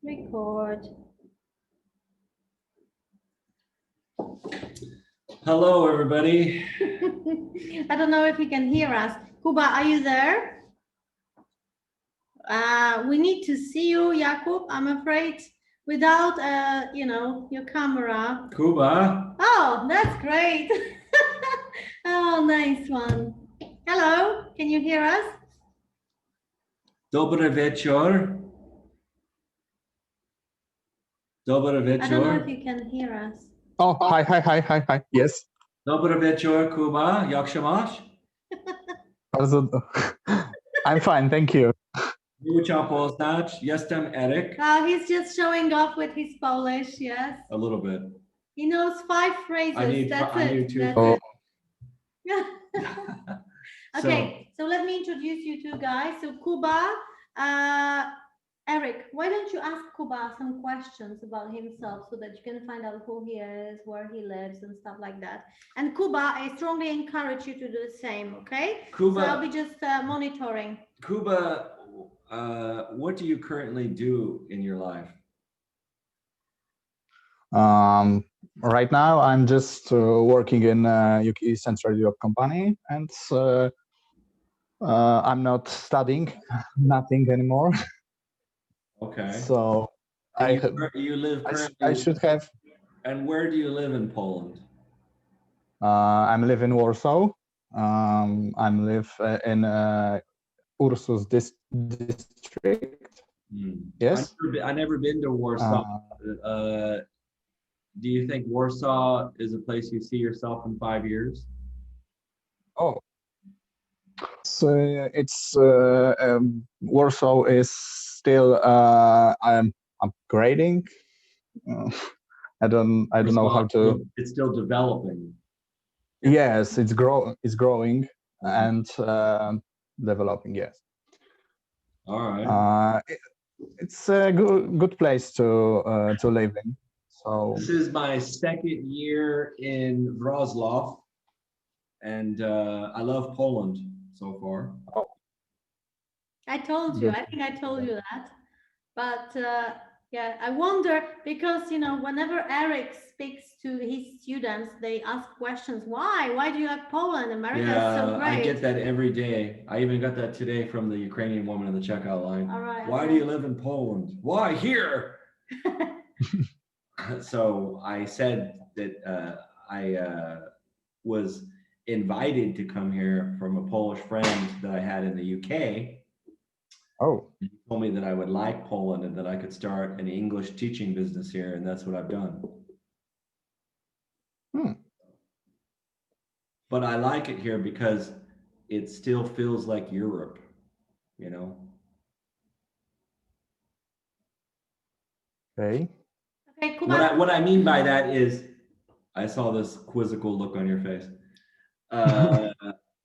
Record. Hello, everybody. I don't know if you can hear us. Kuba, are you there? We need to see you, Jakub, I'm afraid, without, your camera. Kuba. Oh, that's great. Oh, nice one. Hello, can you hear us? Dobry wieczór. Dobry wieczór. I don't know if you can hear us. Oh, hi. Yes. Dobry wieczór, Kuba. Jak się masz? I'm fine, thank you. Miło cię poznać. Jestem Eric. He's just showing off with his Polish, yes. A little bit. He knows 5 phrases. I need 2. That's it. Okay, so let me introduce you two guys. So Kuba, Eric, why don't you ask Kuba some questions about himself so that you can find out who he is, where he lives, and stuff like that. And Kuba, I strongly encourage you to do the same, okay? Kuba, so I'll be just monitoring. Kuba, what do you currently do in your life? Right now, I'm just working in UK Central Europe company, and I'm not studying nothing anymore. Okay. So you live currently. I should have. And where do you live in Poland? I'm live in Warsaw. I'm live in Ursus district. Yes. I never been to Warsaw. Do you think Warsaw is a place you see yourself in 5 years? Oh, so it's Warsaw is still I'm upgrading. I don't know how to. It's still developing. Yes, it's growing and developing. Yes. All right. It's a good place to live in. So this is my 2nd year in Wrocław, and I love Poland so far. Oh. I told you. I think I told you that. But yeah, I wonder because whenever Eric speaks to his students, they ask questions. Why do you like Poland? America is so great. I get that every day. I even got that today from the Ukrainian woman in the checkout line. All right. Why do you live in Poland? Why here? So I said that I was invited to come here from a Polish friend that I had in the UK. Oh. He told me that I would like Poland and that I could start an English teaching business here, and that's what I've done. But I like it here because it still feels like Europe, Okay. Okay, cool. What I mean by that is, I saw this quizzical look on your face.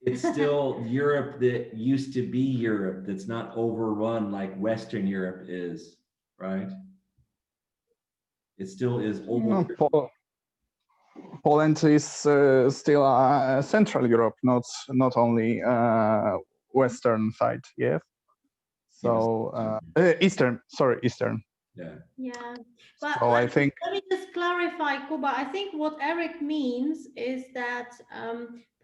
It's still Europe that used to be Europe, that's not overrun like Western Europe is, right? It still is over. Poland is still Central Europe, not only Western side. Yes. So Eastern. Sorry, Eastern. Yeah. But so I think. Let me just clarify, Kuba. I think what Eric means is that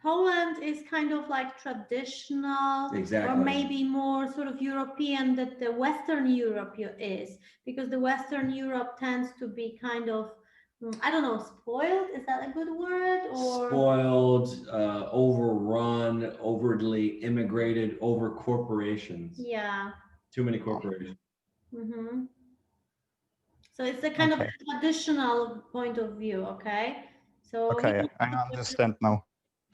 Poland is kind of like traditional, exactly, or maybe more sort of European that the Western Europe is, because the Western Europe tends to be kind of, I don't know, spoiled. Is that a good word? Or spoiled, overrun, overly immigrated, over corporations. Yeah. Too many corporations. Mm-hmm. So it's a kind of a traditional point of view, okay? So okay, I understand now.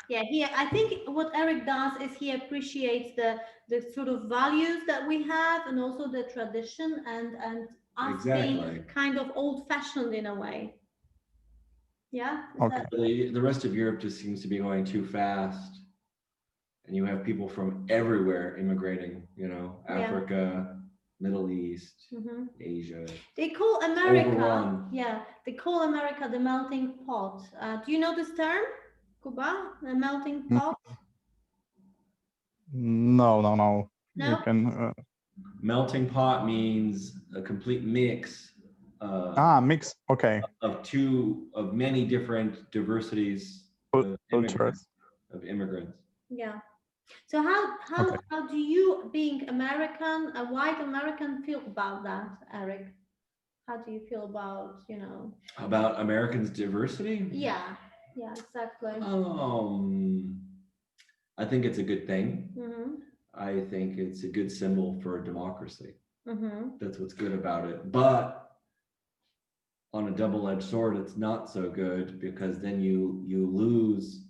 Yeah, I think what Eric does is he appreciates the sort of values that we have, and also the tradition, and us being kind of old-fashioned in a way. Yeah. Okay. The rest of Europe just seems to be going too fast, and you have people from everywhere immigrating. Africa. Middle East, Asia. They call America, they call America the melting pot. Do you know this term, Kuba? The melting pot? No. No? You can. Melting pot means a complete mix Mix. Okay. of many different diversities Cultures. of immigrants. Yeah. So how do you, being American, a white American, feel about that, Eric? How do you feel about, About Americans' diversity? Yeah, yeah, exactly. I think it's a good thing. Mm-hmm. I think it's a good symbol for democracy. Mm-hmm. That's what's good about it. But on a double-edged sword, it's not so good because then you lose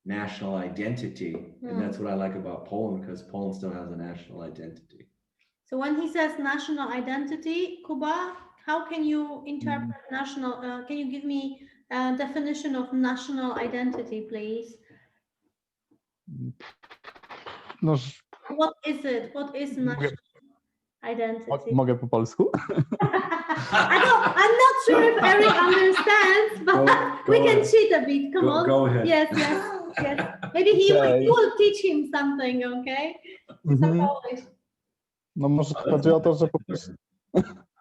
national identity. And that's what I like about Poland, because Poland still has a national identity. So when he says national identity, Kuba, how can you interpret national? Can you give me a definition of national identity, please? No, What is it? What is national identity? mogę po polsku? I'm not sure if Eric understands, but we can cheat a bit. Come on. Go ahead. Yes. Maybe he will teach him something, okay? Polish. No może chodzi o to, że po prostu...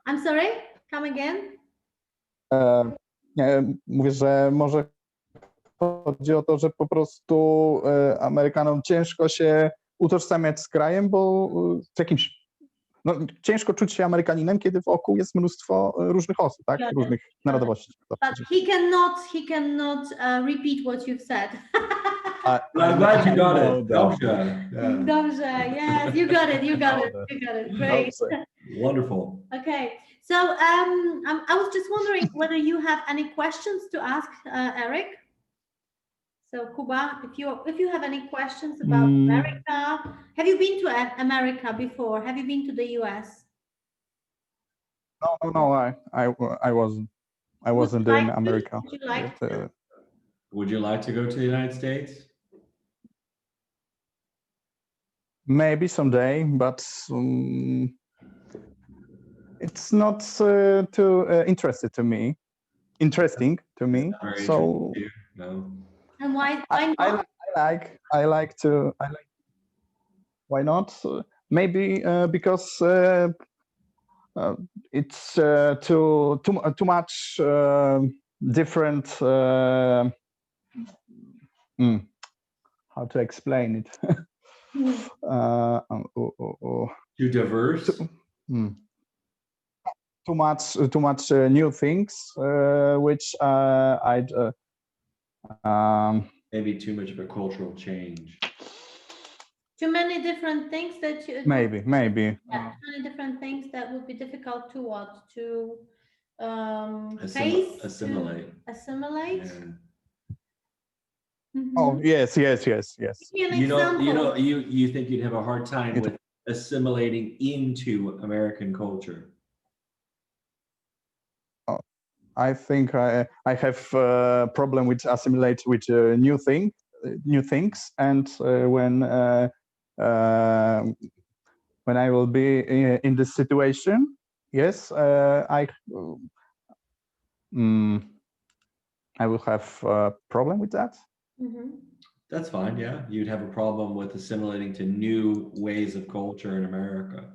I'm sorry? Come again? Mówię, że może chodzi o to, że po prostu Amerykanom ciężko się utożsamiać z krajem, bo z jakimś... No, ciężko czuć się Amerykaninem, kiedy wokół jest mnóstwo różnych osób, tak? Różnych narodowości. But he cannot repeat what you've said. I'm glad you got it. Dobrze. Dobrze. Yes, you got it. Great. Wonderful. Okay. So I was just wondering whether you have any questions to ask Eric. So Kuba, if you have any questions about America, have you been to America before? Have you been to the US? No, I wasn't. I wasn't in America. Would you like to? Would you like to go to the United States? Maybe someday, but it's not too interesting to me. So no. And why not? I like. Why not? Maybe because it's too much different. How to explain it? Too diverse. Too much new things, which I'd. Maybe too much of a cultural change. Too many different things that you. Maybe. Yeah, too many different things that would be difficult to what to face. Assimilate. Assimilate. Yeah. Mm-hmm. Oh yes. You think you'd have a hard time with assimilating into American culture? Oh, I think I have a problem with assimilate with new things, and when I will be in this situation, yes, I will have a problem with that. Mm-hmm. That's fine. Yeah, you'd have a problem with assimilating to new ways of culture in America.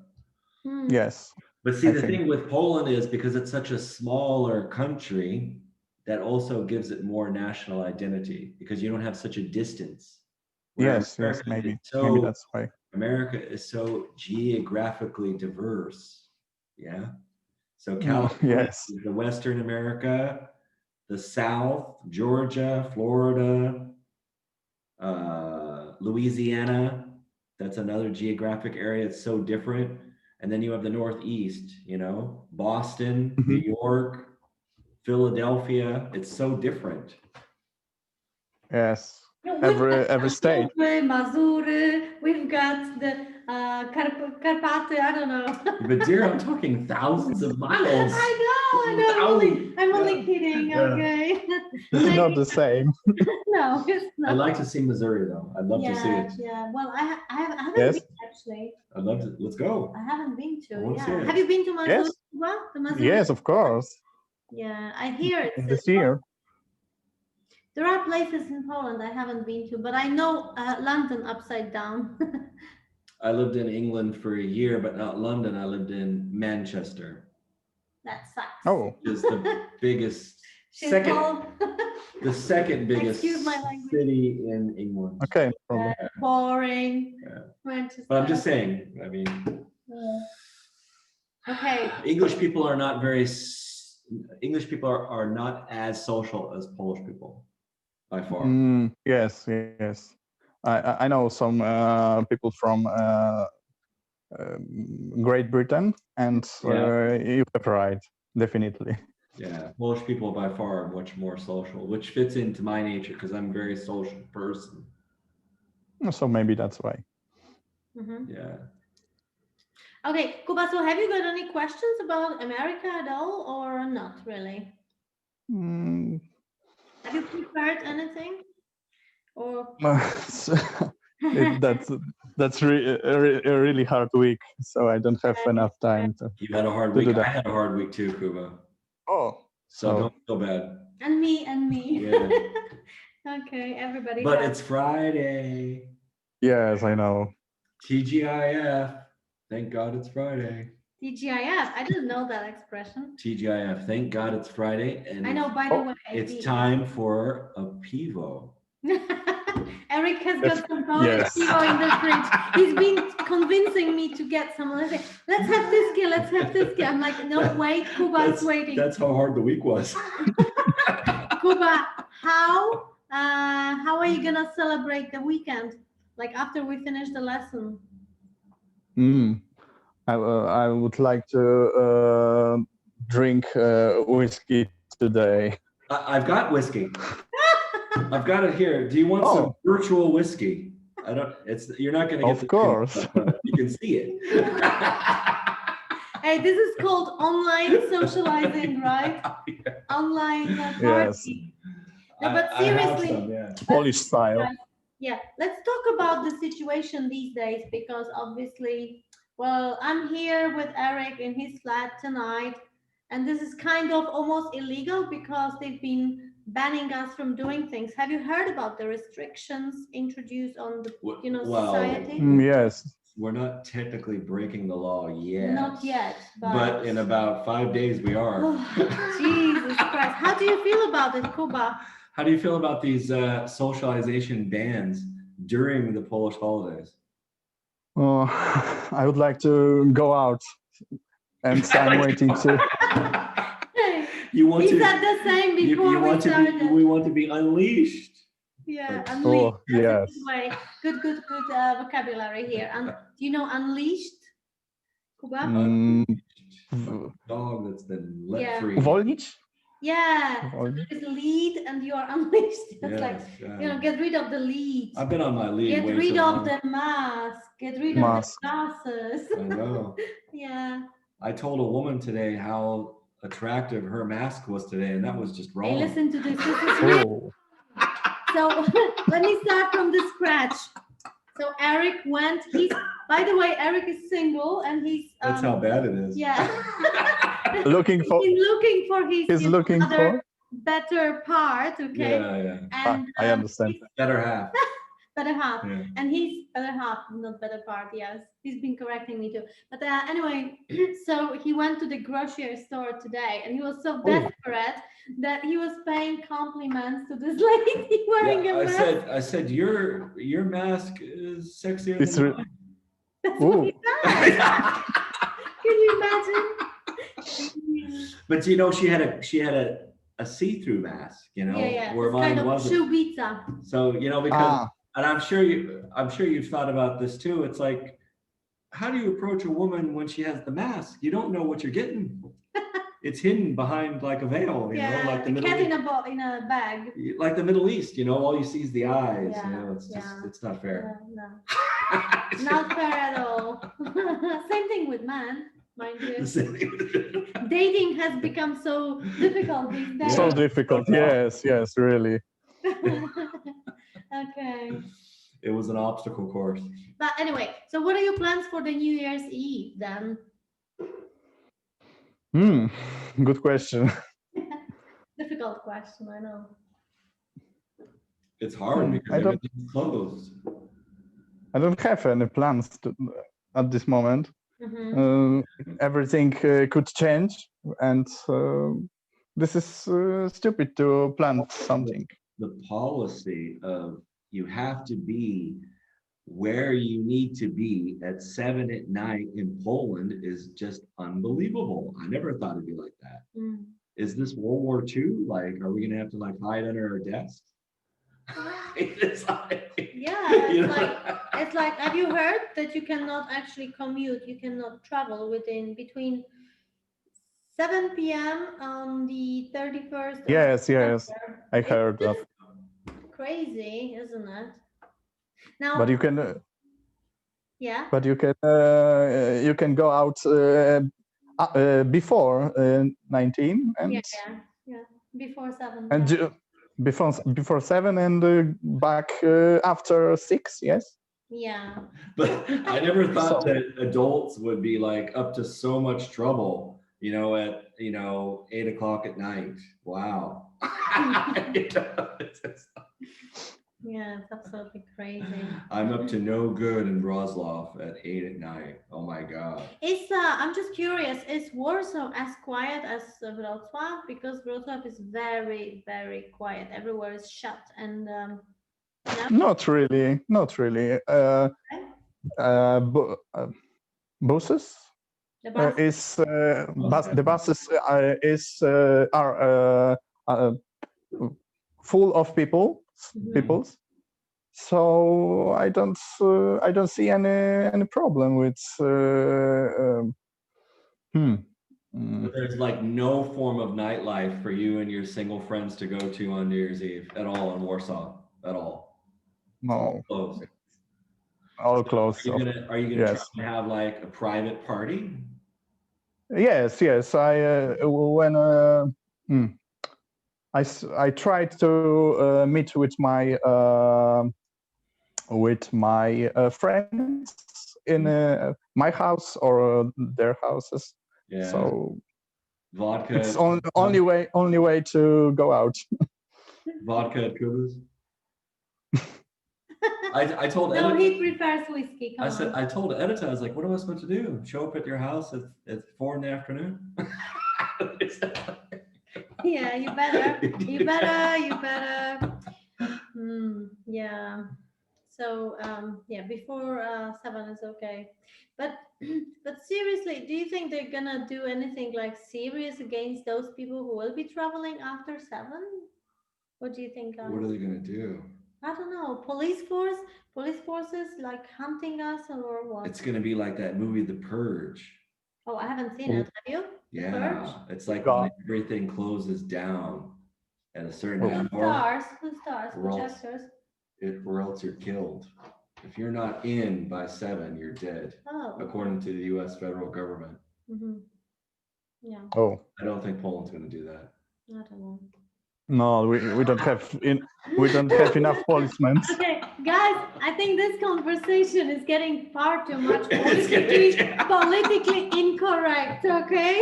Yes. But see, the thing with Poland is because it's such a smaller country, that also gives it more national identity because you don't have such a distance. Yes, maybe that's why. America is so geographically diverse. Yeah. So California is the Western America, the South, Georgia, Florida, Louisiana. That's another geographic area. It's so different. And then you have the Northeast, Boston, New York, Philadelphia. It's so different. Yes. Every state. Mazury, we've got the Karpaty, I don't know. But dear, I'm talking thousands of miles. I know. I'm only kidding. Okay. It's not the same. No, it's not. I'd like to see Missouri though. I'd love to see it. Yeah. Well, I haven't been actually. I'd love to. Let's go. I haven't been to. Yeah. Have you been to Missouri? Yes. Yes, of course. Yeah, I hear it. This year. There are places in Poland I haven't been to, but I know London upside down. I lived in England for a year, but not London. I lived in Manchester, That sucks. Oh, which is the biggest, She's second, called the second biggest Excuse my language. city in England. okay, no problem. boring. Yeah. Manchester. But I'm just saying, I mean, Okay. English people are not very, English people are not as social as Polish people by far. Yes, yes. I know some people from Great Britain, and you have right, definitely. Yeah, Polish people by far are much more social, which fits into my nature because I'm a very social person. So maybe that's why. Yeah. Okay, Kuba, so have you got any questions about America at all or not really? Mm, Have you prepared anything? Or that's a really hard week, so I don't have enough time to. You had a hard To week. do that. I had a hard week too, Kuba. Oh, So don't feel bad. And me. Yeah. Okay, everybody. But has. it's Friday. yes, I know. TGIF. Thank God it's Friday. TGIF. I didn't know that expression. TGIF. Thank God it's Friday. And I know, by the way. it's time for a pivo. Eric has got some Polish pivo in the fridge. He's been convincing me to get some. Let's have this kid. Let's have this kid. I'm like, no, wait, Kuba's waiting. That's how hard the week was. Kuba, how are you gonna celebrate the weekend? Like after we finish the lesson? I would like to drink whiskey today. I've got whiskey. I've got it here. Do you want some virtual whiskey? I don't. You're not going to get. Of course. You can see it. Hey, this is called online socializing, right? Yeah. Online party. Yes. No, but seriously, I have some, Polish style. Yeah, let's talk about the situation these days because obviously, well, I'm here with Eric in his flat tonight, and this is kind of almost illegal because they've been banning us from doing things. Have you heard about the restrictions introduced on the society? Yes. We're not technically breaking the law yet. Not yet, but in about 5 days we are. Jesus Christ! How do you feel about it, Kuba? How do you feel about these socialization bans during the Polish holidays? Oh, I would like to go out, and I'm waiting to. You want He to? said the same before we started. We want to be unleashed. Yeah, unleashed. Yes. Good vocabulary here. And do you know unleashed, Kuba? Dog that's been let free. Uwolnić? Yeah. It's lead and you are unleashed. It's like, get rid of the lead. I've been on my lead. Get rid of the mask. Get rid of the glasses. I know. Yeah. I told a woman today how attractive her mask was today, and that was just wrong. Hey, listen to this. This is real. So let me start from the scratch. So Eric went. By the way, Eric is single, and he's. That's how bad it is. Yeah. looking for. He's looking for his. He's looking for better part. Okay. Yeah. And I understand. Better half. Better half. Yeah. And he's better half, not better part. Yes, he's been correcting me too. But anyway, so he went to the grocery store today, and he was so desperate that he was paying compliments to this lady wearing a mask. I said your mask is sexier than mine. That's what he said. Can you imagine? But she had a see-through mask, where it's mine kind of wasn't. Shubita. So because and I'm sure you've thought about this too. It's like, how do you approach a woman when she has the mask? You don't know what you're getting. It's hidden behind like a veil, like the cat in a bag. Like the Middle East, all you see is the eyes. Yeah, it's not fair. No. Not fair at all. Same thing with men, mind you. Dating has become so difficult these days. So difficult. Yes, really. Okay. It was an obstacle course. But anyway, so what are your plans for the New Year's Eve then? Good question. Difficult question, I know. It's hard because everything's closed. I don't have any plans at this moment. Mhm. Everything could change, and this is stupid to plan something. The policy of you have to be where you need to be at 7 at night in Poland is just unbelievable. I never thought it'd be like that. Mm. Is this World War II? Like, are we gonna have to like hide under our desks? It's like, Yeah, you it's know? like it's like. Have you heard that you cannot actually commute? You cannot travel between 7 p.m. on the 31st of Yes, December. I It's heard that. just crazy, isn't it? But Now, you can, yeah, you can go out before 19 yeah, yeah, yeah. Before 7, and yeah. before 7 and back after 6. Yes. Yeah. But I never thought So that adults would be like up to so much trouble, at 8 o'clock at night. Wow. Yeah, it's absolutely crazy. I'm up to no good in Wrocław at 8 at night. Oh my God. I'm just curious, is Warsaw as quiet as Wrocław? Because Wrocław is very, very quiet. Everywhere is shut and no? not really, not really. Bu- buses The bus. is the buses are full of Mhm. peoples. So I don't see any problem with But there's like no form of nightlife for you and your single friends to go to on New Year's Eve at all in Warsaw at all. It's all no, closed. all So close. are you gonna try Yes, to have like a private party? yes. When I tried to meet with my friends in my house or their houses. Yeah. So Vodka, it's only way to go out. vodka at Kuba's. I told No, Edita, he prefers whiskey. I Come said, on. I told Edita, I was like, what am I supposed to do? Show up at your house at 4 in the afternoon? Yeah, you better. You better. You better. Yeah. So yeah, before 7 is okay. But but seriously, do you think they're gonna do anything like serious against those people who will be traveling after 7? What do you think, guys? What are they gonna do? I don't know. Police forces like hunting us or what? It's gonna be like that movie, The Purge. Oh, I haven't seen it. Have you? The Purge? Yeah, it's like God. when everything closes down at a certain Oh. Who hour, stars? Who stars? or Which else, actors? or else you're killed. If you're not in by 7, you're dead, Oh, according to the U.S. federal government. mm-hmm. Yeah, Oh I don't think Poland's gonna do that. I don't know. no, we don't have we don't have enough policemen. Okay, guys, I think this conversation is getting far too much It's politically, getting- politically incorrect, okay?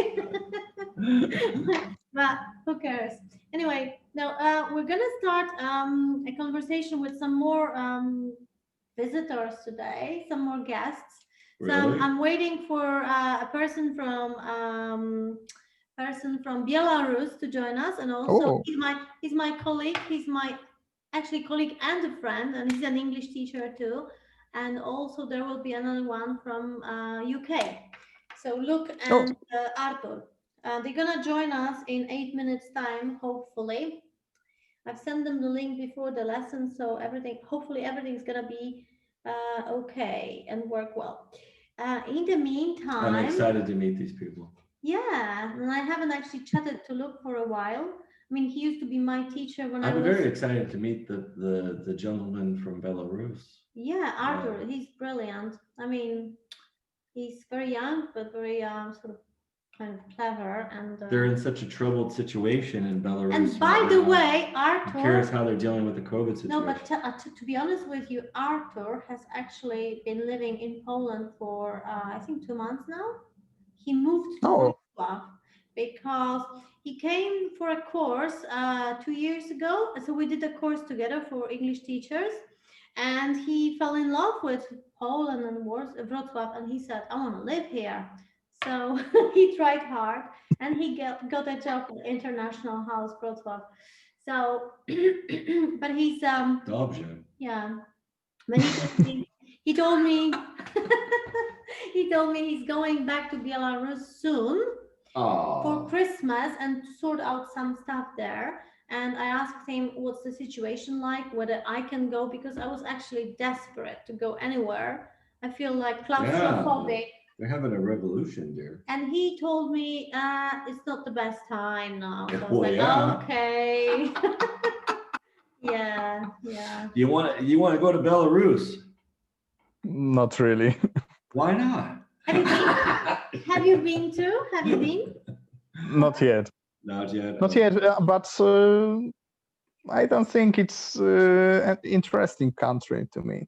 But who cares? Anyway, now we're gonna start a conversation with some more visitors today, some more guests. So Really? I'm waiting for a person from Belarus to join us, and also Oh. he's my colleague. He's my actually colleague and a friend, and he's an English teacher too. And also there will be another one from UK. So Luke and Arthur. They're gonna join us in 8 minutes time, hopefully. I've sent them the link before the lesson, so hopefully everything's gonna be okay and work well. In the I'm meantime, excited to meet these people. yeah, and I haven't actually chatted to Luke for a while. I mean, he used to be my teacher when I I'm was. very excited to meet the gentleman from Belarus. Yeah, Arthur, he's brilliant. I mean, he's very young, but very sort of kind of clever and. They're in such a troubled situation in Belarus. And by right the now. way, I'm curious Arthur. how they're dealing with the COVID situation. No, but to be honest with you, Arthur has actually been living in Poland for I think 2 months now. He moved to Wrocław because he came for a course 2 years ago. So we did a course together for English teachers, and he fell in love with Poland and Wrocław, and he said, "I want to live here." So he tried hard, and he got a job at International House Wrocław. So, but he's Dobrze. yeah, but he told me he told me he's going back to Belarus soon for Oh, Christmas and to sort out some stuff there. And I asked him what's the situation like, whether I can go, because I was actually desperate to go anywhere. I feel like yeah. claustrophobic. They're having a revolution there. And he told me it's not the best time now. So I was Oh, like, yeah. okay. Yeah, yeah. You want to go to Belarus? Not really. Why not? Have you been? Have you been to? Have you been? Not yet. Not yet. Not yet. But I don't think it's an interesting country to me.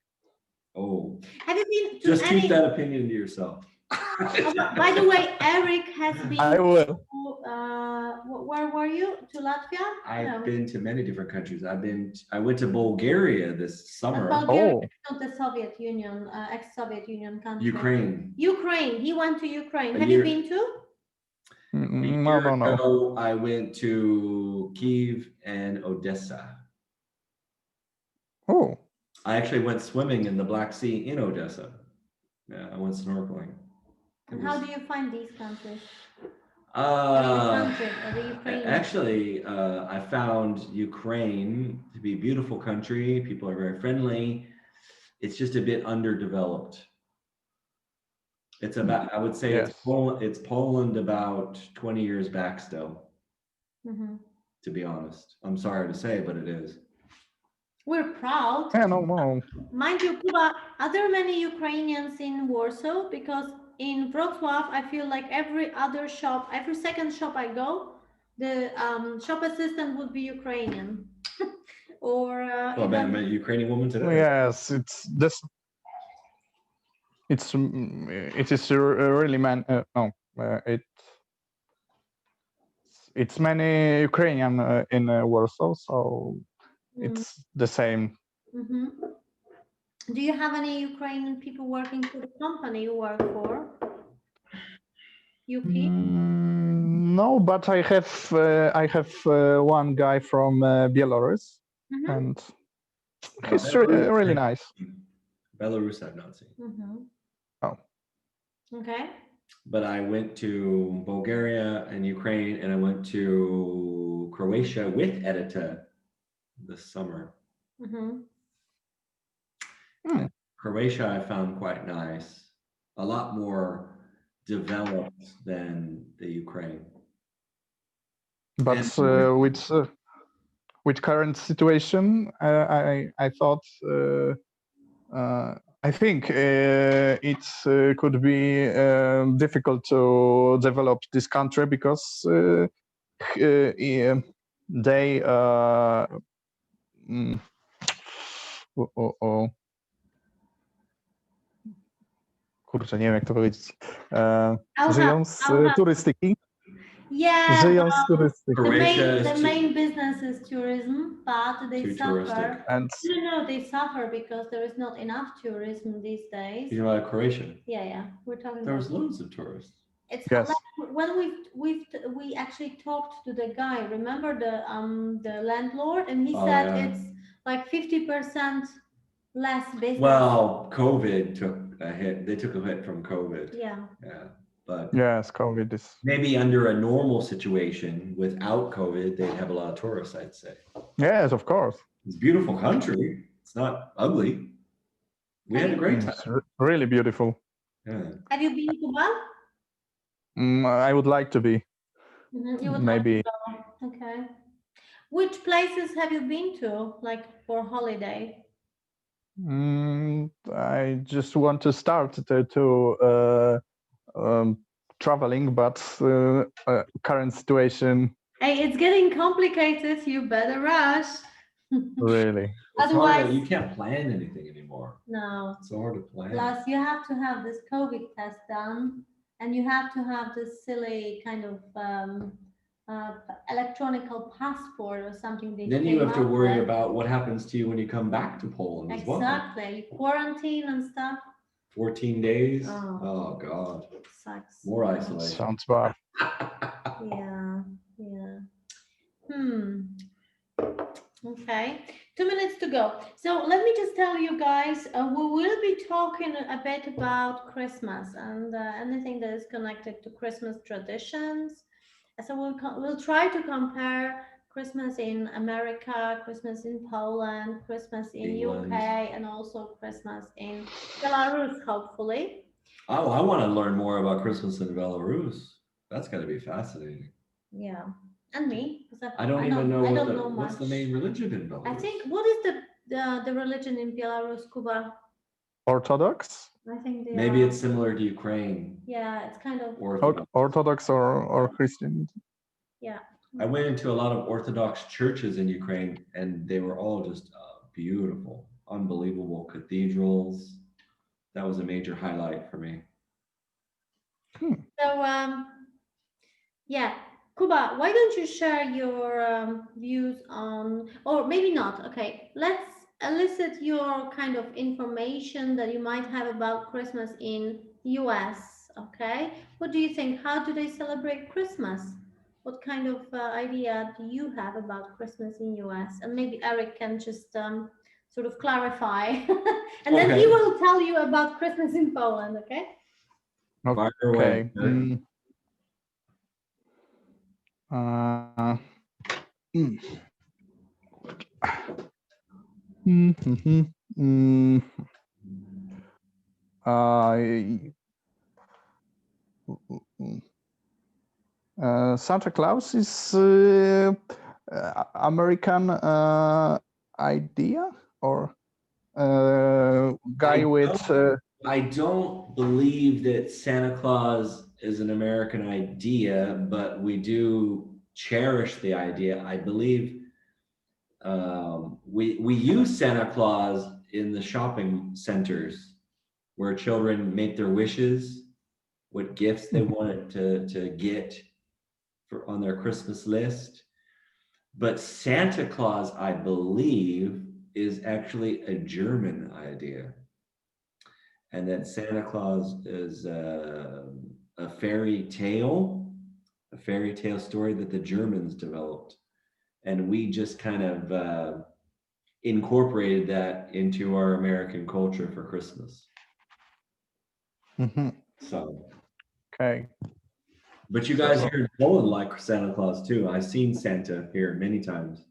Oh, Have you been to just any? keep that opinion to yourself. By the way, Eric has been. I will. Where were you? To Latvia? I've been to many different countries. I went to Bulgaria this summer. Bulgaria Oh, is not the Soviet Union, ex-Soviet Union country. Ukraine. Ukraine. He went to Ukraine. A Have year- you been to? A no, year no, no. ago, I went to Kyiv and Odessa. Oh, I actually went swimming in the Black Sea in Odessa. Yeah, I went snorkeling. It And how was- do you find these countries? I mean, the country, the Ukraine. Actually, I found Ukraine to be a beautiful country. People are very friendly. It's just a bit underdeveloped. It's about, I would say Yes. it's Poland about 20 years back still, Mhm. to be honest. I'm sorry to say, but it is. We're proud. yeah, no. Mind you, Kuba, are there many Ukrainians in Warsaw? Because in Wrocław, I feel like every other shop, every second shop I go, the shop assistant would be Ukrainian. Or Oh, I met a Ukrainian woman today. Yes, it's this. It is really it's many Ukrainian in Warsaw, so it's the same. Mhm. Do you have any Ukrainian people working for the company you work for? UP? No, but I have one guy from Belarus, Mhm. and Oh, he's Belarus. really nice. Belarus I've not seen. Mhm. Oh. Okay. But I went to Bulgaria and Ukraine, and I went to Croatia with Edita this summer. Mhm. Croatia I found quite nice, a lot more developed than the Ukraine. But with current situation, I thought I think it could be difficult to develop this country because they kurczę, nie wiem jak to powiedzieć. Żyją z turystyki. Yeah, Żyją z turystyki. the main business is tourism, but they Too suffer. touristic. And No, they suffer because there is not enough tourism these days. You know about Croatia? Yeah, we're talking There was about. loads of tourists. It's yes. like when we actually talked to the guy. Remember the landlord, and he said Yeah. it's like 50% less business. Well, COVID took a hit. They took a hit from COVID. Yeah. But Yes, COVID is. maybe under a normal situation without COVID, they'd have a lot of tourists, I'd say. Yes, of course. It's a beautiful country. It's not ugly. We had a great time. It's really beautiful. Yeah. Have you been to Cuba? I would like to be. You would Maybe. like to go. Okay. Which places have you been to, like for holiday? I just want to start to traveling, but current situation. Hey, it's getting complicated. You better rush. Really. It's hard Otherwise- you can't plan anything anymore. No. It's so hard to plan. Plus, you have to have this COVID test done, and you have to have this silly kind of electronic passport or something. They Then you came have to up worry with. about what happens to you when you come back to Poland as well. Exactly, quarantine and stuff. 14 days. Oh. Oh God. Sucks. More Yeah. isolation. Sounds bad. Yeah, yeah. Okay, 2 minutes to go. So let me just tell you guys, we will be talking a bit about Christmas and anything that is connected to Christmas traditions. So we'll try to compare Christmas in America, Christmas in Poland, Christmas in England. UK, and also Christmas in Belarus, hopefully. Oh, I want to learn more about Christmas in Belarus. That's got to be fascinating. Yeah, and me, because I don't even know I what don't know what's the much. main religion in Belarus. I think what is the religion in Belarus, Cuba? Orthodox? I think they Maybe are. it's similar to Ukraine. Yeah, it's kind of. Orthodox or Christianity? Yeah. I went into a lot of Orthodox churches in Ukraine, and they were all just beautiful, unbelievable cathedrals. That was a major highlight for me. So yeah, Kuba, why don't you share your views on, or maybe not? Okay, let's elicit your kind of information that you might have about Christmas in US. Okay, what do you think? How do they celebrate Christmas? What kind of idea do you have about Christmas in US? And maybe Eric can just sort of clarify, and then he Okay. will tell you about Christmas in Poland. Okay. Fire away. Okay. Uh, mm. Mhm. Mm. Santa Claus is American idea or guy with. I don't believe that Santa Claus is an American idea, but we do cherish the idea. I believe we use Santa Claus in the shopping centers where children make their wishes, what gifts they wanted to get for on their Christmas list. But Santa Claus, I believe, is actually a German idea. And that Santa Claus is a fairy tale story that the Germans developed. And we just kind of incorporated that into our American culture for Christmas. So. Okay. But you guys here in Poland like Santa Claus too. I've seen Santa here many times.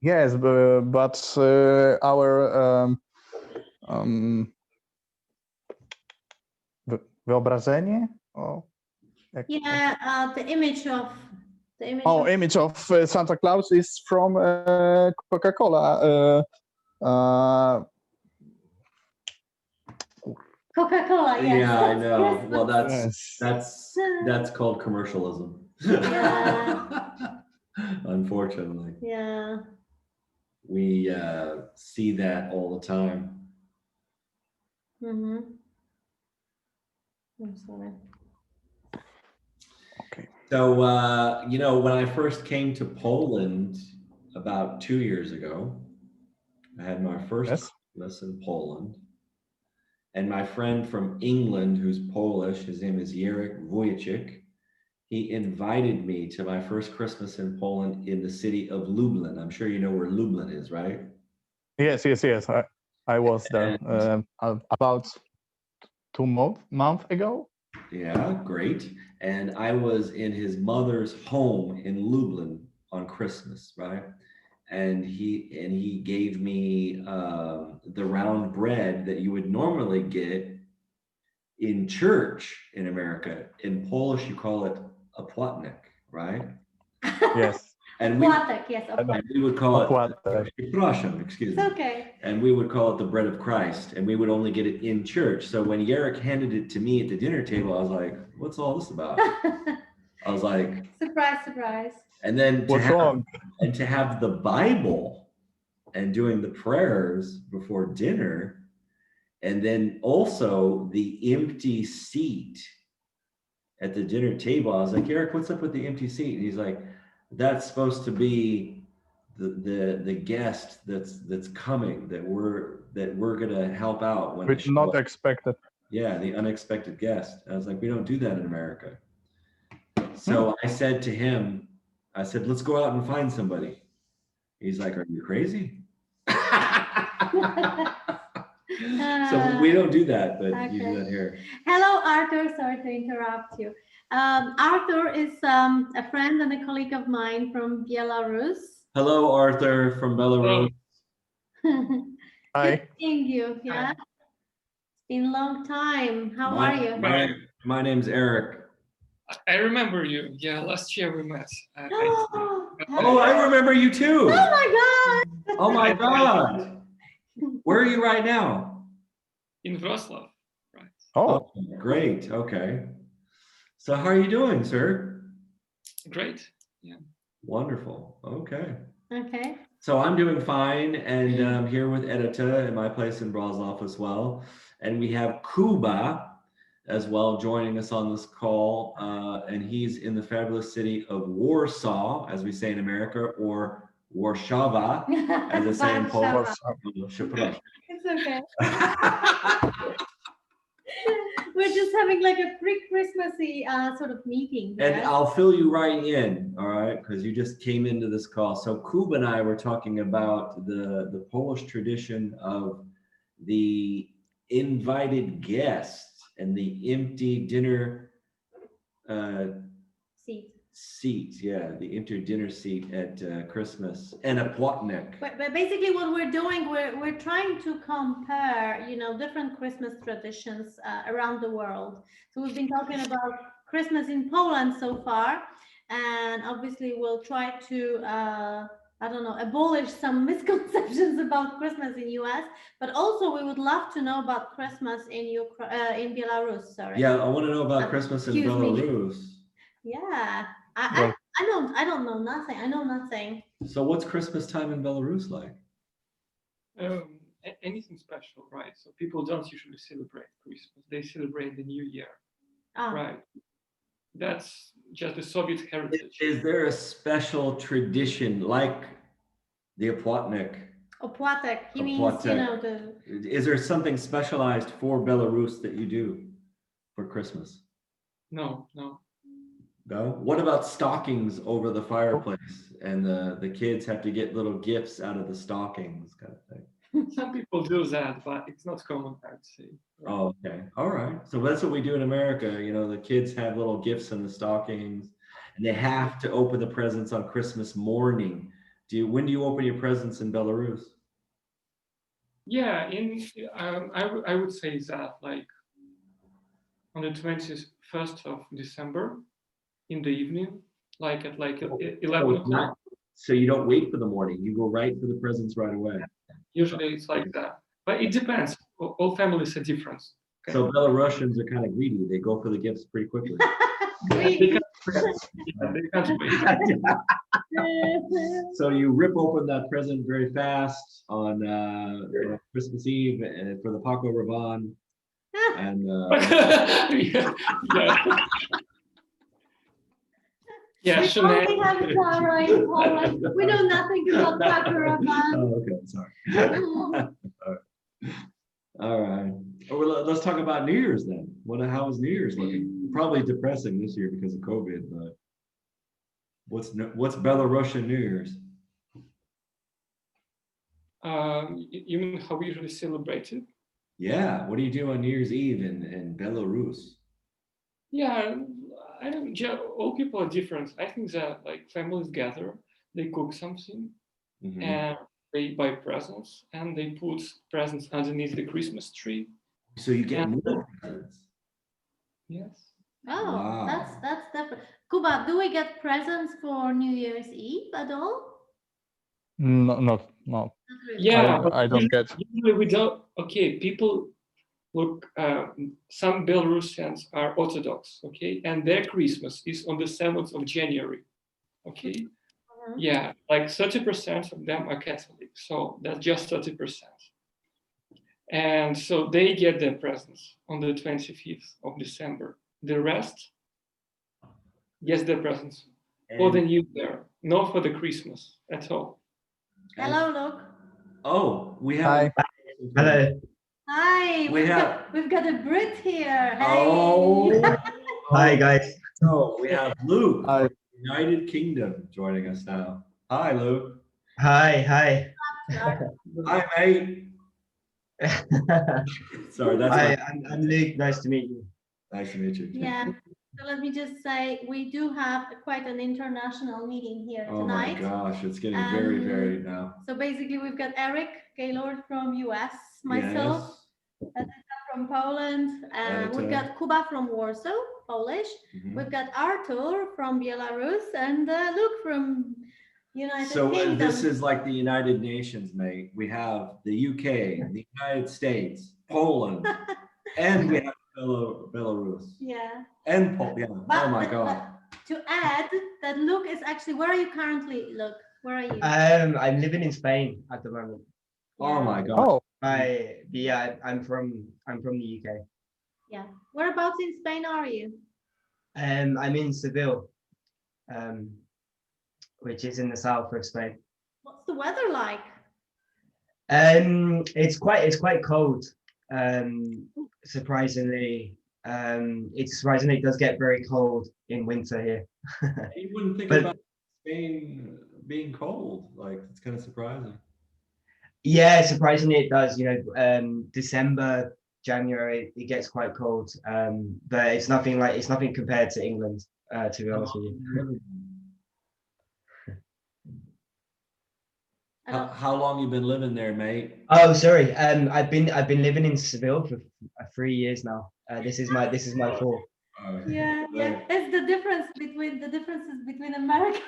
Yes, but our wyobrażenie? Yeah, the image of image of Santa Claus is from Coca-Cola. Coca-Cola, yes. Yeah, I know. Well, Yes. that's called commercialism. Yeah. Unfortunately. Yeah. We see that all the time. Mm-hmm. I'm sorry. Okay. So, when I first came to Poland about 2 years ago, I had my first Christmas in Poland. And my friend from England, who's Polish, his name is Jarek Wojcik, he invited me to my first Christmas in Poland in the city of Lublin. I'm sure you know where Lublin is, right? Yes. I was there about 2 months ago. Yeah, great. And I was in his mother's home in Lublin on Christmas, right? And he gave me the round bread that you would normally get in church in America. In Polish, you call it a płatnik, right? Yes. And Płatek, yes, we would call it, excuse me. It's okay. And we would call it the bread of Christ, and we would only get it in church. So when Jarek handed it to me at the dinner table, I was like, what's all this about? I was like, surprise. And then what's wrong? And to have the Bible and doing the prayers before dinner, and then also the empty seat at the dinner table. I was like, Eric, what's up with the empty seat? And he's like, that's supposed to be the guest that's coming that we're gonna help out when they With show not up. expected. Yeah, the unexpected guest. I was like, we don't do that in America. Hmm. So I said to him, I said, let's go out and find somebody. He's like, are you crazy? So we don't do that, but you do Okay. that here. Hello, Arthur. Sorry to interrupt you. Arthur is a friend and a colleague of mine from Belarus. Hello, Arthur from Belarus. Good Hi. seeing you. Yeah, it's been a long time. How My- are you? My name's Eric. I remember you. Yeah, last year we met. Oh, I remember you too. Oh my God! Oh my God. Where are you right now? In Wrocław, right? Oh, Great. Okay. So how are you doing, sir? Great. Wonderful. Okay. Okay. So I'm doing fine, and I'm here with Edita in my place in Wrocław as well. And we have Kuba as well joining us on this call. And he's in the fabulous city of Warsaw, as we say in America, or Warszawa, as they say in Poland. Warszawa. It's okay. We're just having like a pre-Christmassy sort of meeting. And Yes? I'll fill you right in, all right, because you just came into this call. So Kuba and I were talking about the Polish tradition of the invited guest and the empty dinner seat. Yeah, the empty dinner seat at Christmas and a płatnik. But basically what we're doing, we're trying to compare, you know, different Christmas traditions around the world. So we've been talking about Christmas in Poland so far, and obviously we'll try to I don't know, abolish some misconceptions about Christmas in US, but also we would love to know about Christmas in in Belarus. Sorry. Yeah, I want to know about Christmas in excuse me. Belarus. Yeah, Well- I don't know nothing. I know nothing. So what's Christmas time in Belarus like? Anything special, right? So people don't usually celebrate Christmas. They celebrate the New Year, Ah. right? That's just the Soviet heritage. Is there a special tradition like the opłatnik? Opłatek. He means, you know, the. Is there something specialized for Belarus that you do for Christmas? No. No? What about stockings over the fireplace and the kids have to get little gifts out of the stockings kind of thing? Some people do that, but it's not common, I'd say. Oh, okay. All right. So that's what we do in America. You know, the kids have little gifts in the stockings and they have to open the presents on Christmas morning. When do you open your presents in Belarus? Yeah, I would say that like on the 21st of December in the evening, like at 11 o'clock. So you don't wait for the morning. You go right for the presents right away. Usually it's like that, but it depends. All families are different. Okay? So Belarusians are kind of greedy. They go for the gifts pretty quickly. They can't wait. So you rip open that present very fast on Christmas Eve for the Paco Rabanne. And yeah, we Chanel. only have Zara in Poland. We know nothing about Paco Rabanne. Oh, okay, sorry. All right. Well, let's talk about New Year's then. How is New Year's looking? Probably depressing this year because of COVID, but what's Belarusian New Year's? You mean how we usually celebrate it? Yeah. What do you do on New Year's Eve in Belarus? Yeah, I don't. All people are different. I think that like families gather, they cook something, and they buy presents, and they put presents underneath the Christmas tree. So you get more presents. Yes. Oh, Wow. that's different. Kuba, do we get presents for New Year's Eve at all? no. Not really. Yeah, I don't get. Usually we don't. Okay, people look. Some Belarusians are Orthodox. Okay, and their Christmas is on the 7th of January. Okay. Yeah, like 30% of them are Catholic, so that's just 30%. And so they get their presents on the 25th of December. The rest gets their presents for the And- New Year, not for the Christmas at all. Hello, Luke. Oh, we Hi. have. Hello. Hi. We We've got a Brit here. Hey. Oh. Hi, guys. So we have Luke, Hi. from the United Kingdom, joining us now. Hi, Luke. Hi. Hi, mate. Sorry, that's Hi, my. I'm Luke. Nice to meet you. Nice to meet you. too. Yeah. So let me just say, we do have quite an international meeting here Oh my tonight. gosh, it's getting very Um, varied now. So basically, we've got Eric Gaylord from US, myself from Poland, we've Editor. got Kuba from Warsaw, Polish. Yes. Mhm. We've got Artur from Belarus and Luke from United So Kingdom. this is like the United Nations, mate. We have the UK, the United States, Poland, and we have Belarus Yeah. and Poland. Yeah. Oh my God. To add that Luke is actually, where are you currently, Luke? Where are you? I'm living in Spain at the moment. Oh my God. Oh, I'm from the UK. Yeah. Whereabouts in Spain are you? I'm in Seville, which is in the south of Spain. What's the weather like? It's quite cold. Surprisingly, it does get very cold in winter here. You wouldn't think But- about Spain being cold. Like, it's kind of surprising. Yeah, surprisingly it does. December, January, it gets quite cold. But it's nothing compared to England, to be honest with you. How long you been living there, mate? Oh, sorry. I've been living in Seville for 3 years now. This is my fourth. Yeah, yeah. It's the differences between American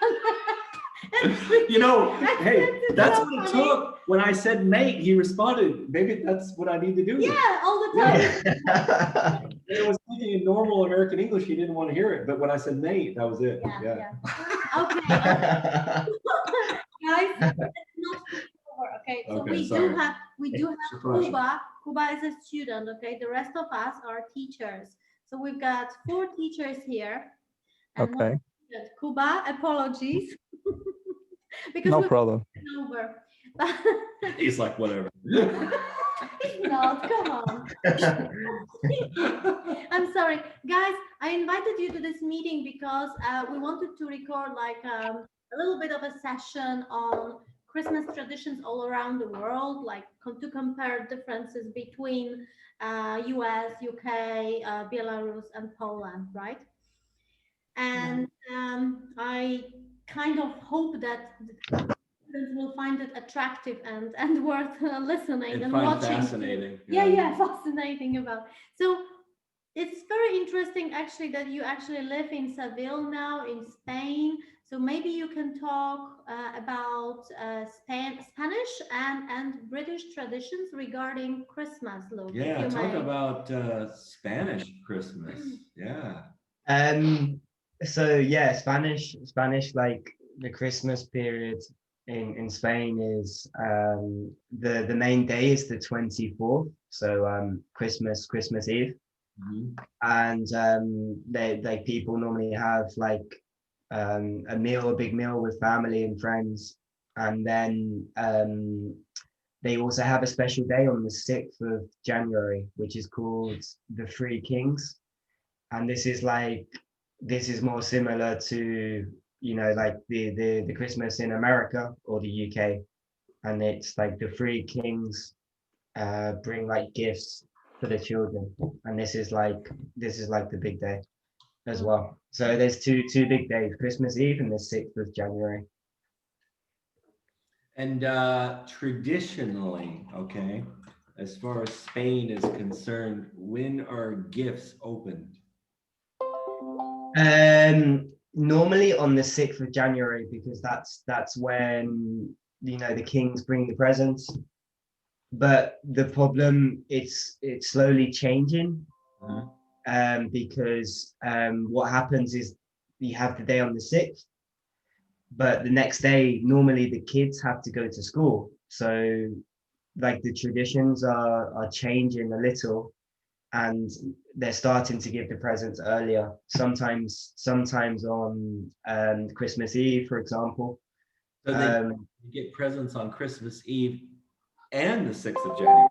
and You know, British hey, accents is that's so what it funny. took. When I said mate, he responded. Maybe that's what I need to do. Yeah, all the time. Yeah. And I was thinking in normal American English, he didn't want to hear it. But when I said mate, that was it. Yeah, Yeah. yeah. Okay, guys, let's not skip over. Okay, so Okay, we sorry. do have Surprise you. Kuba. Kuba is a student. Okay, the rest of us are teachers. So we've got 4 teachers here. And one okay. student. Kuba, apologies. Because No we've problem. been over. He's like, whatever. He's not, come on. I'm sorry, guys. I invited you to this meeting because we wanted to record like a little bit of a session on Christmas traditions all around the world, like to compare differences between US, UK, Belarus, and Poland, right? And I kind of hope that students will find it attractive and worth listening And and find watching. fascinating. Yeah, fascinating about. So it's very interesting actually that you actually live in Seville now in Spain. So maybe you can talk about Spanish and British traditions regarding Christmas, Luke. if Yeah, you talk may. about Spanish Christmas. Yeah. So yeah, Spanish, like the Christmas period in Spain is the main day is the 24th. So Christmas Eve. Mhm. And they people normally have like a big meal with family and friends, and then they also have a special day on the 6th of January, which is called the Three Kings, and this is more similar to like the Christmas in America or the UK, and it's like the Three Kings bring like gifts for the children, and this is like the big day as well. So there's two big days, Christmas Eve and the 6th of January. And traditionally, okay, as far as Spain is concerned, when are gifts opened? Normally on the 6th of January, because that's when the kings bring the presents. But the problem, it's slowly changing. Because what happens is you have the day on the 6th, but the next day normally the kids have to go to school, so like the traditions are changing a little, and they're starting to give the presents earlier. Sometimes on Christmas Eve, for example. So they Um, you get presents on Christmas Eve and the 6th of January.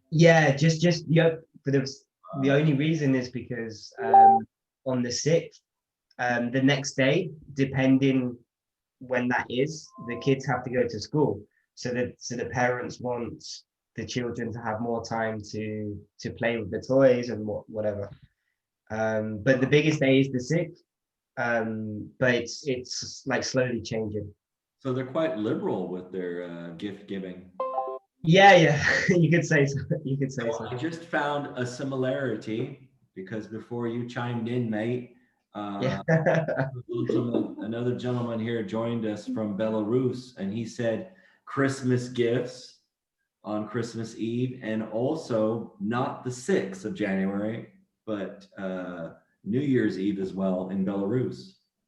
yeah, just yeah. But the only reason is because on the 6th, the next day, depending when that is, the kids have to go to school. So the parents want the children to have more time to play with the toys and whatever. But the biggest day is the 6th. But it's like slowly changing. So they're quite liberal with their gift giving. Yeah, you could say so. You could say so. I just found a similarity because before you chimed in, mate, Yeah. another gentleman here joined us from Belarus, and he said Christmas gifts on Christmas Eve, and also not the 6th of January, but New Year's Eve as well in Belarus.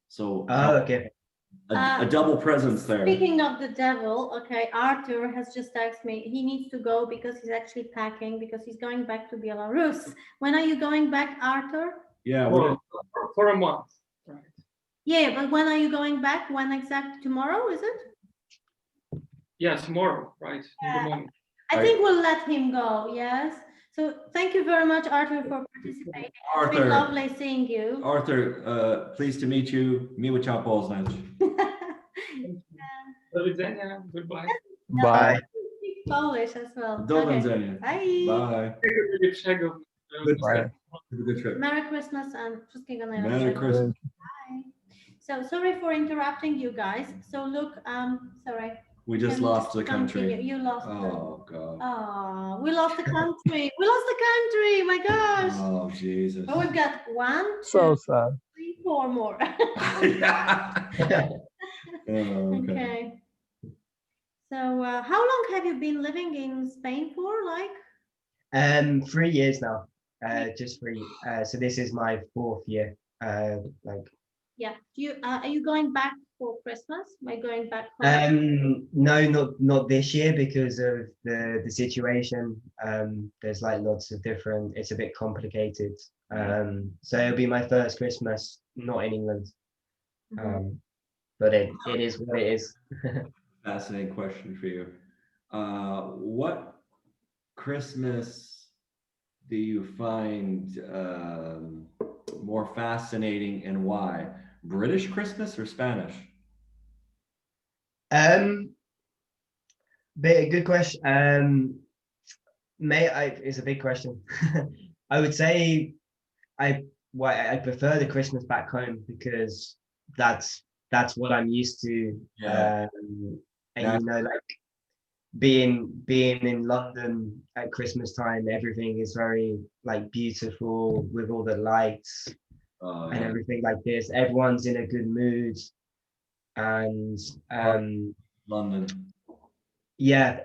So Oh, okay. a double presence there. Speaking of the devil, okay, Arthur has just texted me. He needs to go because he's actually packing because he's going back to Belarus. When are you going back, Arthur? Yeah, For a month, right? Yeah, but when are you going back? When exactly? Tomorrow, is it? Yeah, tomorrow, right? In the morning. I think we'll let him go, yes. So thank you very much, Arthur, for participating. It's Arthur. been lovely seeing you. Arthur, pleased to meet you. Miło cię poznać. Goodbye. Bye. Speak Polish as well. Do Okay. widzenia. Bye. Bye. Bye. Have a good trip. Merry Christmas and wszystkiego Merry najlepszego. Christmas. Bye. So sorry for interrupting you guys. So look, sorry. We just Can lost the continue. country. You lost. Oh God. Oh, we lost the country. We lost the country. My gosh. Oh Jesus. Oh, we've got 1, 2, So sad. 3, 4 more. Oh, okay. Okay. So, how long have you been living in Spain for? Like, 3 years now. Just 3. So this is my 4th year. Like yeah. Do you are you going back for Christmas? Am I going back home? no, not this year because of the situation. There's like lots of different. It's a bit complicated. So it'll be my first Christmas not in England. But it is what it is. Fascinating question for you. What Christmas do you find more fascinating and why? British Christmas or Spanish? Good question. It's a big question. I would say I prefer the Christmas back home because that's what I'm used to. Yeah. And like being in London at Christmas time, everything is very like beautiful with all the lights and everything like this. Everyone's in a good mood, and London. yeah.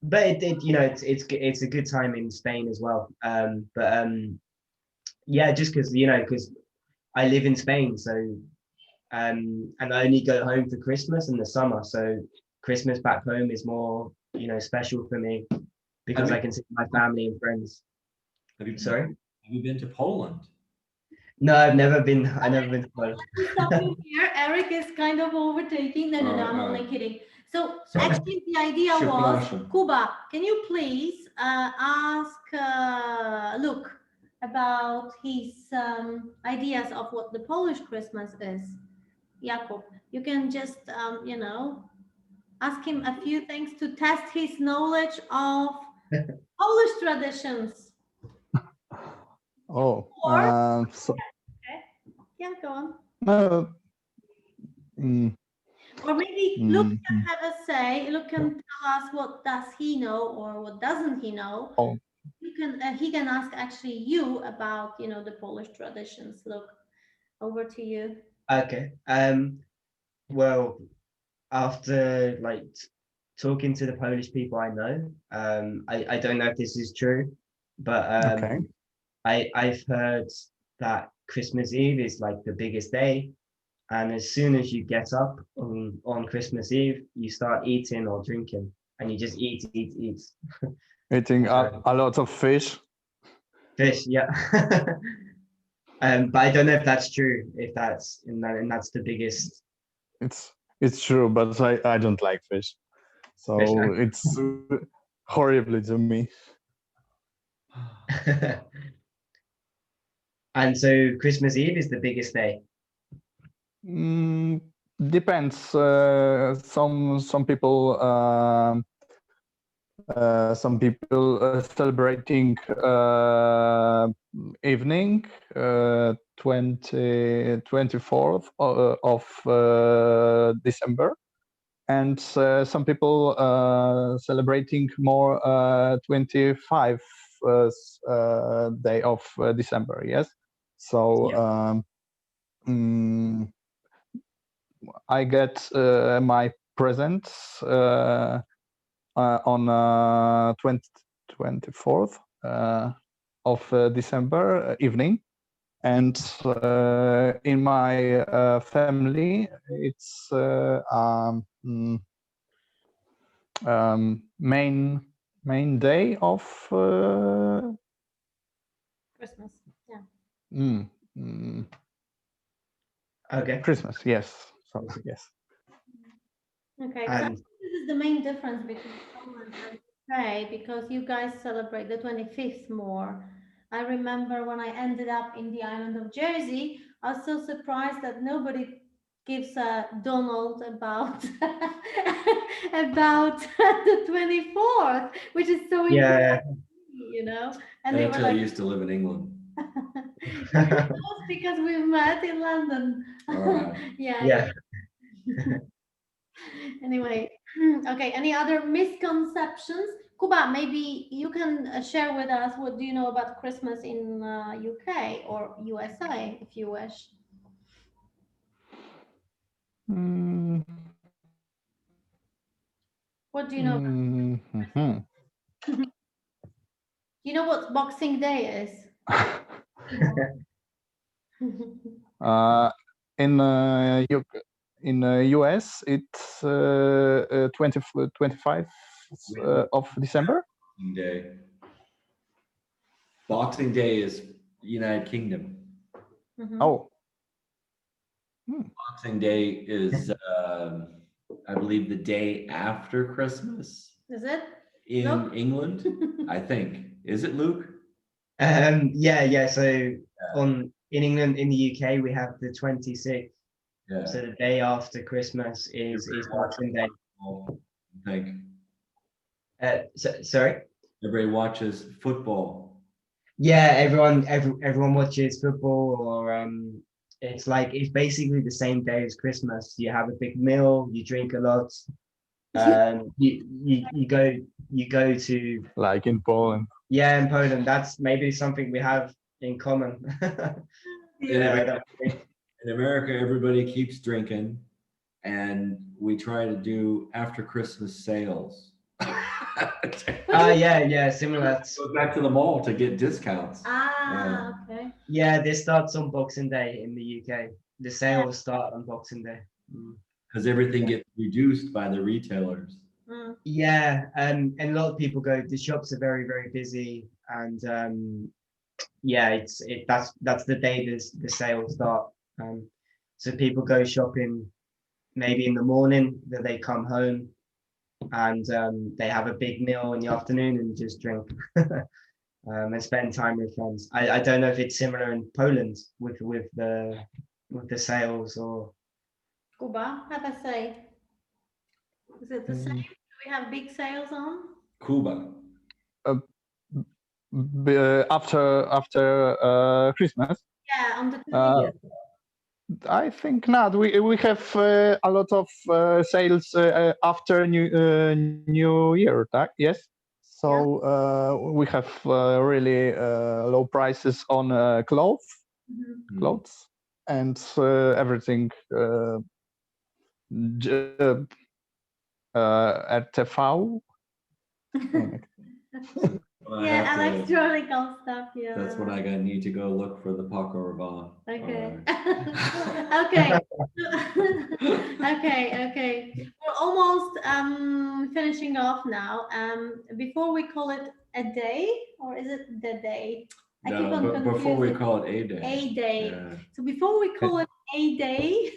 But it's a good time in Spain as well. Yeah, just because I live in Spain, so and I only go home for Christmas in the summer. So Christmas back home is more, special for me because I can see my family and friends. Sorry? Have you been to Poland? No, I've never been. I've never been to Poland. Stopping here, Eric is kind of overtaking. No, I'm only kidding. So actually, the idea was, Kuba, can you please ask Luke about his ideas of what the Polish Christmas is? Jakub, you can just ask him a few things to test his knowledge of Polish traditions. Oh, so Okay. Yeah, go on. Or maybe Luke can have a say. Luke can tell us what does he know or what doesn't he know. Oh. He can ask actually you about the Polish traditions. Luke, over to you. Okay. Well, after like talking to the Polish people I know, I don't know if this is true, but okay. I've heard that Christmas Eve is like the biggest day, and as soon as you get up on Christmas Eve, you start eating or drinking, and you just eat. Eating a lot of fish. Fish, yeah. But I don't know if that's true. If that's and that's the biggest It's true, but I don't like fish, fish. so it's horribly to me. And so Christmas Eve is the biggest day. Mm, depends. Some people celebrating evening 24th of December, and some people celebrating more 25th day of December. Yes, so I get my presents on 24th of December evening, and in my family it's main day of Christmas. Yeah. Okay. Christmas. Yes, so yes. Okay, because And this is the main difference between Poland and UK, because you guys celebrate the 25th more. I remember when I ended up in the island of Jersey, I was so surprised that nobody gives a Donald about about the 24th, which is so yeah, important, you know. And And they were until I like, used to live in England. "That's because we met in London." All right. Yeah, yeah. yeah. Anyway, okay, any other misconceptions? Kuba, maybe you can share with us what do you know about Christmas in UK or USA, if you wish. Mm, What do you know about mhm. You know what Boxing Day is? Uh, in US, it's 25th of December. Boxing Day. Boxing Day is United Kingdom. Mhm. Oh, Boxing Day is, I believe, the day after Christmas Is it? in Look. England. I think. Is it, Luke? Yeah. So in England, in the UK, we have the 26th. Yeah. So the day after Christmas is Boxing Day. I think Sorry. everybody watches football. Yeah, everyone watches football, or it's basically the same day as Christmas. You have a big meal, you drink a lot, you go to like in Poland. yeah in Poland. That's maybe something we have in common. In Yeah. America, in America, everybody keeps drinking, and we try to do after Christmas sales. Yeah, similar. Go back to the mall to get discounts. Ah, okay. Yeah, this starts on Boxing Day in the UK. The Yeah. sales start on Boxing Day. Because everything gets reduced by the retailers. Mm. Yeah, and a lot of people go. The shops are very, very busy, and yeah, that's the day the sales start. So people go shopping maybe in the morning, that they come home, and they have a big meal in the afternoon and just drink and spend time with friends. I don't know if it's similar in Poland with the sales or Kuba, have I say? Is it the same? Mm, Do we have big sales on? Cuba. after Christmas. Yeah, on the Uh, 20th. I think not. We have a lot of sales after New Year, tak? Yes. So we have really low prices on clothes, Mhm. and everything RTV. Well, I Yeah, have to, electronical stuff. Yeah. that's what I got need to go look for the Paco Rabanne. Okay. All Okay. Okay. We're almost finishing off now. Before we call it a day, or is it the day? I keep No, on but before we confusing. call it A Day. A day. Yeah. So before we call it a day,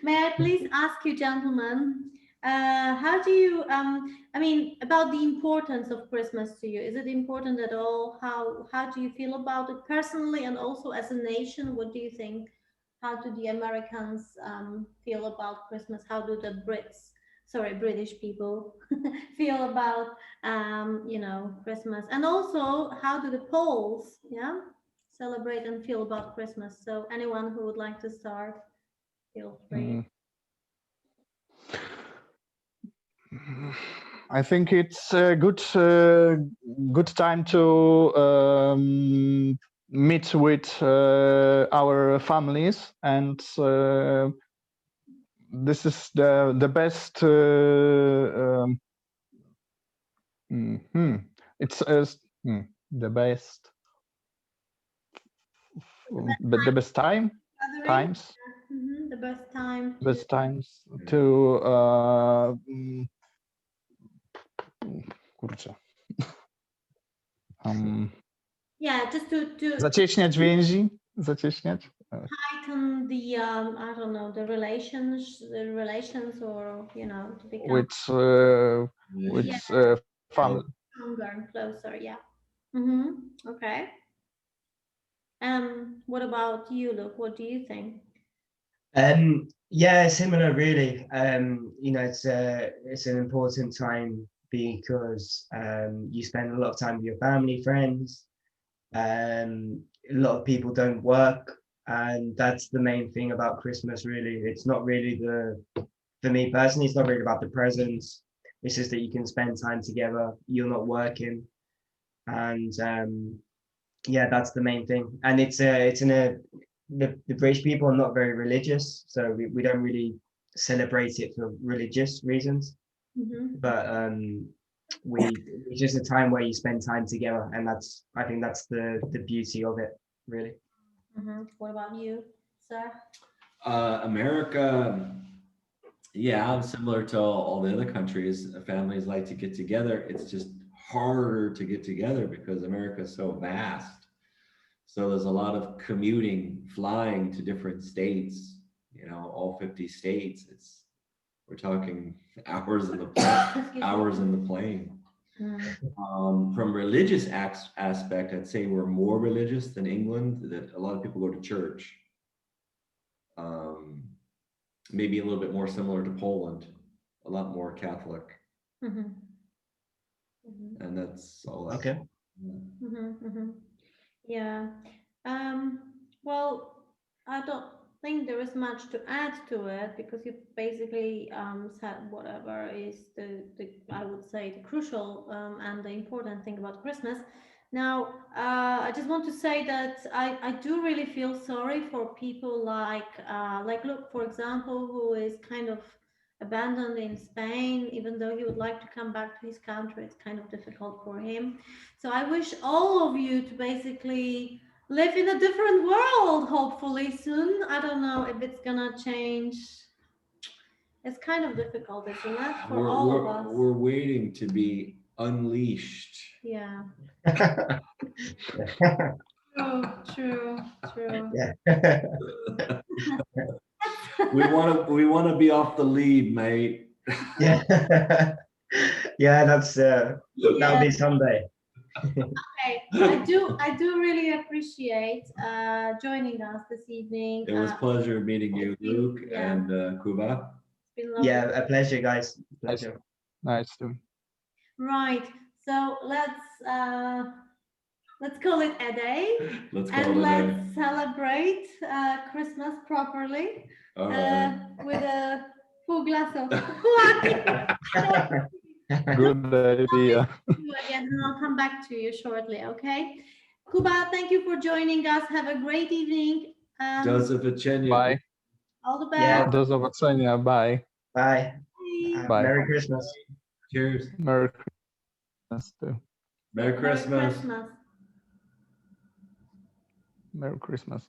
may I please ask you, gentlemen, how do you, I mean, about the importance of Christmas to you? Is it important at all? How do you feel about it personally and also as a nation? What do you think? How do the Americans feel about Christmas? How do the British people feel about, Christmas? And also, how do the Poles, yeah, celebrate and feel about Christmas? So anyone who would like to start, feel free. I think it's a good time to meet with our families, and this is the best. It's the best. The best Gathering, times the best time to, best times to kurczę. yeah, just to Zacieśniać więzi, zacieśniać. heighten the I don't know, the relations, or to become With family. stronger and closer. Yeah. Okay. What about you, Luke? What do you think? Yeah, similar really. It's an important time because you spend a lot of time with your family, friends. A lot of people don't work, and that's the main thing about Christmas really. It's not really for me personally, it's not really about the presents. It's just that you can spend time together, you're not working, and yeah, that's the main thing. And the British people are not very religious, so we don't really celebrate it for religious reasons. But it's just a time where you spend time together, and I think that's the beauty of it, really. What about you, sir? America, yeah, similar to all the other countries, families like to get together. It's just harder to get together because America is so vast. So there's a lot of commuting, flying to different states, all 50 states. We're talking hours in the plane. From religious aspect, I'd say we're more religious than England. That a lot of people go to church. Maybe a little bit more similar to Poland, a lot more Catholic. And that's all. Okay. Yeah. Well, I don't think there is much to add to it because you basically said whatever is the I would say the crucial and the important thing about Christmas. Now, I just want to say that I do really feel sorry for people like Luke, for example, who is kind of abandoned in Spain, even though he would like to come back to his country. It's kind of difficult for him. So I wish all of you to basically live in a different world, hopefully soon. I don't know if it's gonna change. It's kind of difficult, isn't it, for all of us? We're waiting to be unleashed. Yeah. Yeah. True. Yeah. We want to be off the lead, mate. Yeah. Yeah, that'll be someday. Okay, I do really appreciate joining us this evening. It was a pleasure meeting you, Luke, and Kuba. It's been lovely. Yeah, a pleasure, guys. Pleasure. Nice to. Right. So let's call it a day. Let's Celebrate Christmas properly with a full glass of wine. Good idea. Again, and I'll come back to you shortly, okay? Kuba, thank you for joining us. Have a great evening. Do zobaczenia. Bye. All the best. Yeah. Do zobaczenia. Bye. Bye. Bye. Merry Christmas. Cheers. Merry Christmas too. Merry Christmas. Merry Christmas.